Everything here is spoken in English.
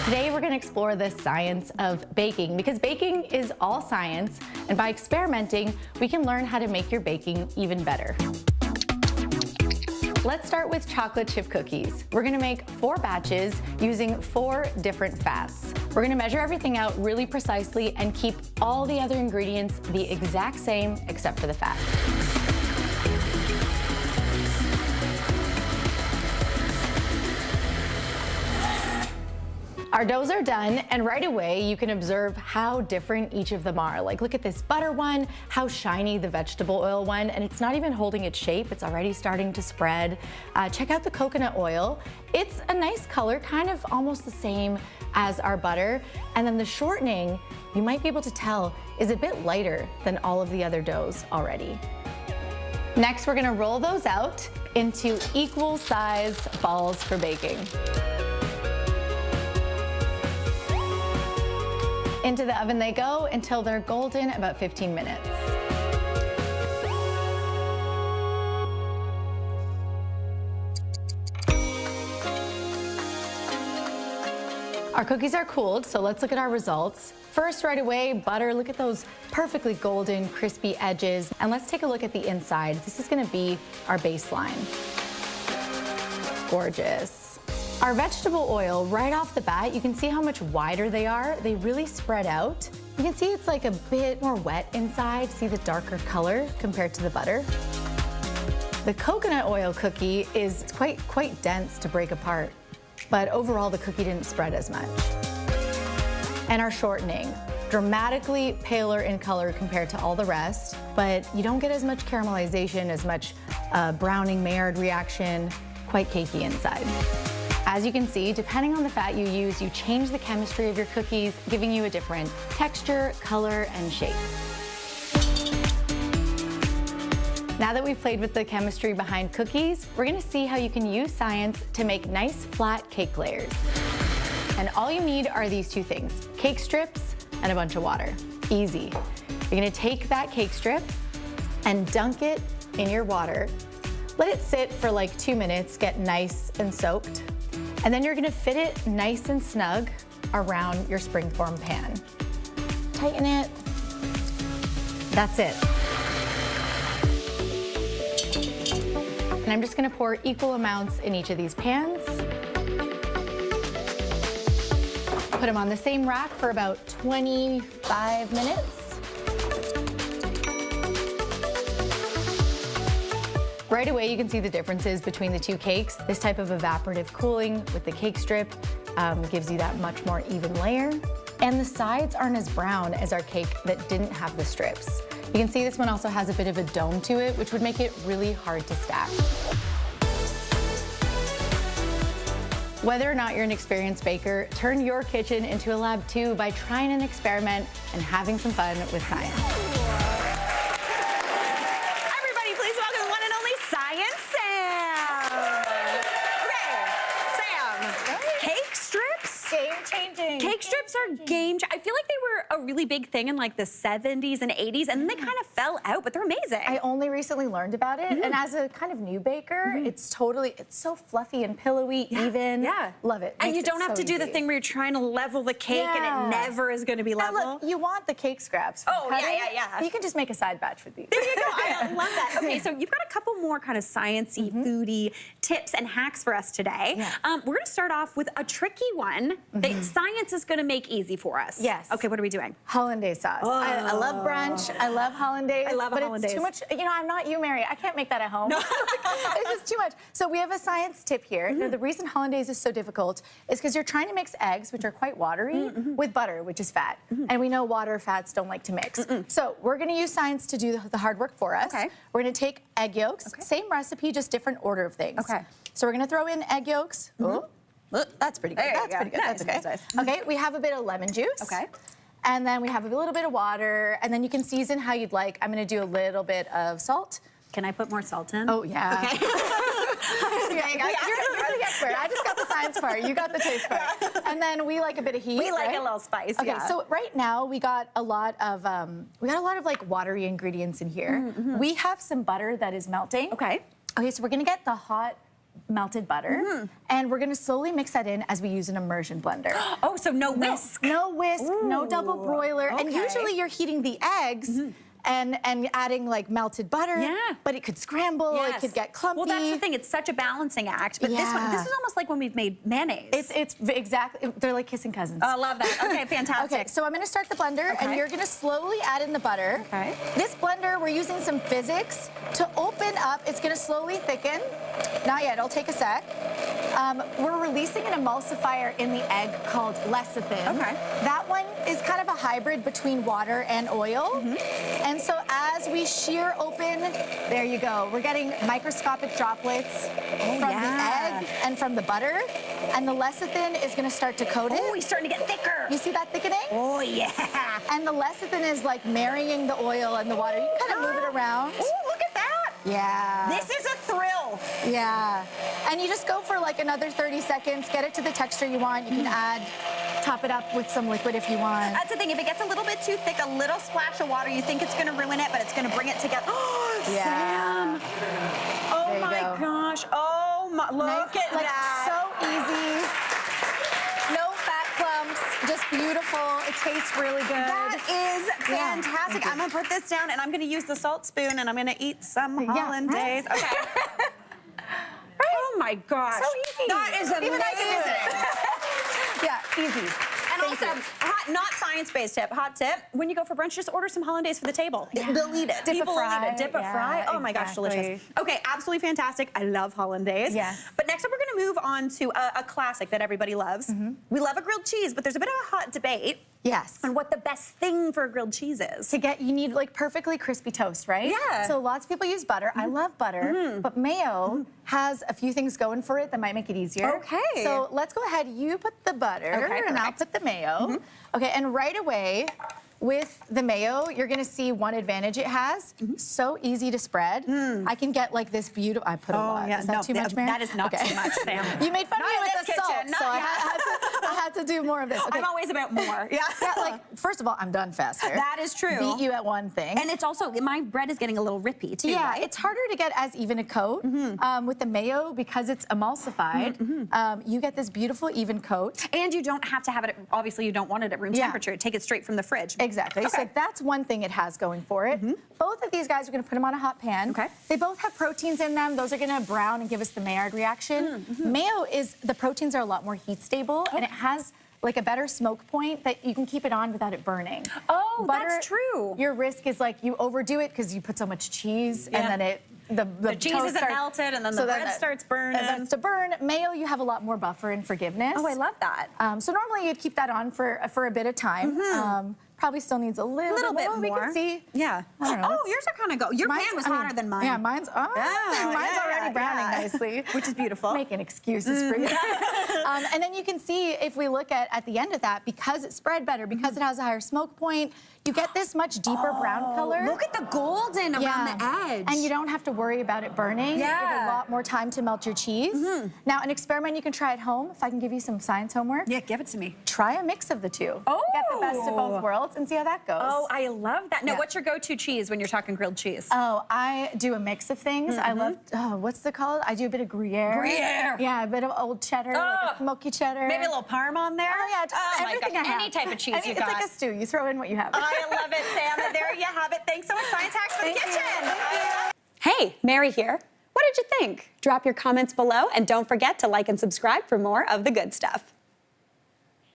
Today we're going to explore the science of baking because baking is all science, and by experimenting, we can learn how to make your baking even better. Let's start with chocolate chip cookies. We're going to make 4 batches using 4 different fats. We're going to measure everything out really precisely and keep all the other ingredients the exact same except for the fat. Our doughs are done, and right away you can observe how different each of them are. Like, look at this butter one, how shiny the vegetable oil one, and it's not even holding its shape, it's already starting to spread. Check out the coconut oil. It's a nice color, kind of almost the same as our butter. And then the shortening, you might be able to tell, is a bit lighter than all of the other doughs already. Next, we're gonna roll those out into equal size balls for baking. Into the oven they go until they're golden, about 15 minutes. Our cookies are cooled, so let's look at our results. First, right away, butter. Look at those perfectly golden, crispy edges. And let's take a look at the inside. This is gonna be our baseline. Gorgeous. Our vegetable oil, right off the bat, you can see how much wider they are. They really spread out. You can see it's like a bit more wet inside. See the darker color compared to the butter. The coconut oil cookie is quite dense to break apart, but overall the cookie didn't spread as much. And our shortening, dramatically paler in color compared to all the rest, but you don't get as much caramelization, as much browning Maillard reaction, quite cakey inside. As you can see, depending on the fat you use, you change the chemistry of your cookies, giving you a different texture, color, and shape. Now that we've played with the chemistry behind cookies, we're gonna see how you can use science to make nice flat cake layers. And all you need are these 2 things, cake strips and a bunch of water. Easy. You're gonna take that cake strip and dunk it in your water. Let it sit for like 2 minutes, get nice and soaked. And then you're gonna fit it nice and snug around your springform pan. Tighten it. That's it. And I'm just gonna pour equal amounts in each of these pans. Put them on the same rack for about 25 minutes. Right away, you can see the differences between the 2 cakes. This type of evaporative cooling with the cake strip gives you that much more even layer. And the sides aren't as brown as our cake that didn't have the strips. You can see this one also has a bit of a dome to it, which would make it really hard to stack. Whether or not you're an experienced baker, turn your kitchen into a lab too by trying an experiment and having some fun with science. Cake strips are I feel like they were a really big thing in like the 70s and 80s, and then they kind of fell out, but they're amazing. I only recently learned about it, and as a kind of new baker, it's so fluffy and pillowy, even. Yeah. Love it. And you don't have to do the thing where you're trying to level the cake and it never is going to be level. Look, you want the cake scraps. Oh, yeah. You can just make a side batch with these. There you go. I love that. Okay, so you've got a couple more kind of sciencey, foodie tips and hacks for us today. Yeah. We're going to start off with a tricky one that science is going to make easy for us. Yes. Okay, what are we doing? Hollandaise sauce. Oh. I love brunch. I love hollandaise. I love but hollandaise. It's too much. You know, I'm not you, Mary. I can't make that at home. No. It's just too much. So we have a science tip here. Now, the reason hollandaise is so difficult is because you're trying to mix eggs, which are quite watery, with butter, which is fat. And we know water fats don't like to mix. So we're going to use science to do the hard work for us. Okay. We're going to take egg yolks, same recipe, just different order of things. Okay. So we're going to throw in egg yolks. That's pretty good. There you go. That's okay. Nice. Okay, we have a bit of lemon juice. Okay. And then we have a little bit of water, and then you can season how you'd like. I'm gonna do a little bit of salt. Can I put more salt in? Oh, yeah. Okay. You're the expert. I just got the science part. You got the taste part. And then we like a bit of heat. We like right? a little spice. Okay, so right now we got a lot of like watery ingredients in here. We have some butter that is melting. Okay. Okay, so we're gonna get the hot melted butter, and we're gonna slowly mix that in as we use an immersion blender. Oh, so no whisk. No whisk, no Ooh, double broiler, and okay. usually you're heating the eggs and adding like melted butter, but it could scramble, it could get clumpy. Well, that's the thing, it's such a balancing act, but this is almost like when we've made mayonnaise. It's exactly, they're like kissing cousins. Oh, I love that. Okay, fantastic. Okay, so I'm gonna start the blender, and you're gonna slowly add in the butter. Okay. This blender, we're using some physics to open up. It's gonna slowly thicken. Not yet, it'll take a sec. We're releasing an emulsifier in the egg called lecithin. Okay. That one is kind of a hybrid between water and oil. And so as we shear open, there you go. We're getting microscopic droplets from the egg and from the butter. And the lecithin is gonna start to coat it. Oh, he's starting to get thicker. You see that thickening? Oh, yeah. And the lecithin is like marrying the oil and the water. You can kind of move it around. Oh, look at that. Yeah. This is a thrill. Yeah. And you just go for like another 30 seconds, get it to the texture you want. You can top it up with some liquid if you want. That's the thing, if it gets a little bit too thick, a little splash of water, you think it's gonna ruin it, but it's gonna bring it together. Oh, Sam. Oh my gosh. Oh my, look at that. So easy. No fat clumps, just beautiful. It tastes really good. That is fantastic. I'm gonna put this down and I'm gonna use the salt spoon and I'm gonna eat some Hollandaise. Okay. Oh my gosh. So easy. That is amazing. Even I can do it. Yeah, easy. And also, not science-based tip, hot tip, when you go for brunch, just order some Hollandaise for the table. They'll eat it. People will eat it. Dip a fry. Oh my gosh, delicious. Okay, absolutely fantastic. I love Hollandaise. Yes. But next up, we're gonna move on to a classic that everybody loves. We love a grilled cheese, but there's a bit of a hot debate Yes. on what the best thing for a grilled cheese is. You need like perfectly crispy toast, right? Yeah. So lots of people use butter. I love butter, but mayo has a few things going for it that might make it easier. Okay. So let's go ahead. You put the butter, and I'll put the mayo. Okay, and right away, with the mayo, you're gonna see one advantage it has. So easy to spread. I can get like this beautiful, I put a lot. Is that too much, Mary? That is not too much, Sam. You made fun of me with the salt, kitchen. so I had to do more of this. Okay. I'm always about more. Yeah. Like, first of all, I'm done faster. That is true. Beat you at one thing. And it's also, my bread is getting a little rippy too, right? It's harder to get as even a coat. With the mayo, because it's emulsified, you get this beautiful even coat. And you don't have to have it, obviously you don't want it at room temperature. Take it straight from the fridge. Exactly. Okay. So that's one thing it has going for it. Both of these guys, we're gonna put them on a hot pan. Okay. They both have proteins in them. Those are gonna brown and give us the Maillard reaction. Mayo the proteins are a lot more heat stable, and it has like a better smoke point that you can keep it on without it burning. Oh, Butter, that's true. Your risk is like you overdo it because you put so much cheese, and then the cheese toast isn't melted, and then the bread starts burning. It starts to burn. Mayo, you have a lot more buffer and forgiveness. Oh, I love that. So normally you'd keep that on for a bit of time. Probably still needs a little bit more. We can see. Yeah. I don't know. Oh, yours are kind of go. Your pan was hotter than mine. Yeah, mine's already browning nicely. Which is beautiful. Making excuses for you. And then you can see, if we look at the end of that, because it's spread better, because it has a higher smoke point, you get this much deeper brown color. Look at the golden around the edge. And you don't have to worry about it burning. Yeah. You have a lot more time to melt your cheese. Now, an experiment you can try at home, if I can give you some science homework. Yeah, give it to me. Try a mix of the two. Oh. Get the best of both worlds and see how that goes. Oh, I love that. Now, what's your go-to cheese when you're talking grilled cheese? Oh, I do a mix of things. I love, what's it called? I do a bit of Gruyere. Gruyere. Yeah, a bit of old cheddar, like a smoky cheddar. Maybe a little parm on there? Oh, yeah, just everything I have. Any type of cheese you It's got. like a stew. You throw in what you have. I love it, Sam. There you have it. Thanks so much, Science Hacks for the Kitchen. Hey, Mary here. What did you think? Drop your comments below, and don't forget to like and subscribe for more of the good stuff.